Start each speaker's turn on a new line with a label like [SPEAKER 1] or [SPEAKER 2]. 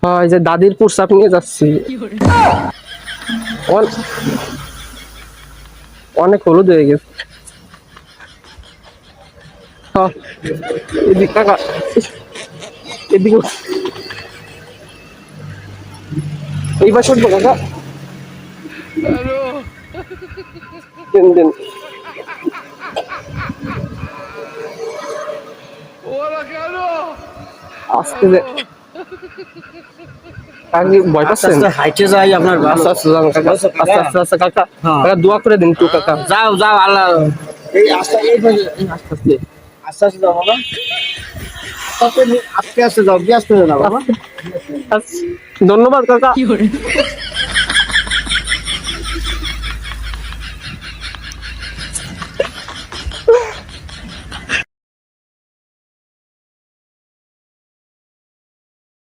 [SPEAKER 1] হ্যাঁ, এই যে দাদির প্রসাব নিয়ে যাচ্ছি। অনেক হলুদ হয়ে গেছে। হ্যাঁ, এদিক কাকা, এদিকে এই পাশে উঠবো কাকা। দিন দিন আস্তে যে কাকি ভয় পাচ্ছেন?
[SPEAKER 2] হাইটে যাই আপনার
[SPEAKER 1] আস্তে আস্তে যান কাকা, আস্তে আস্তে আস্তে কাকা।
[SPEAKER 2] হ্যাঁ।
[SPEAKER 1] কাকা দোয়া করে দিন একটু কাকা।
[SPEAKER 2] যাও যাও আল্লাহ এই আস্তে এই
[SPEAKER 1] আস্তে আস্তে
[SPEAKER 2] আস্তে আস্তে যাও বাবা আস্তে আস্তে যাও কি আস্তে যাও বাবা
[SPEAKER 1] ধন্যবাদ কাকা।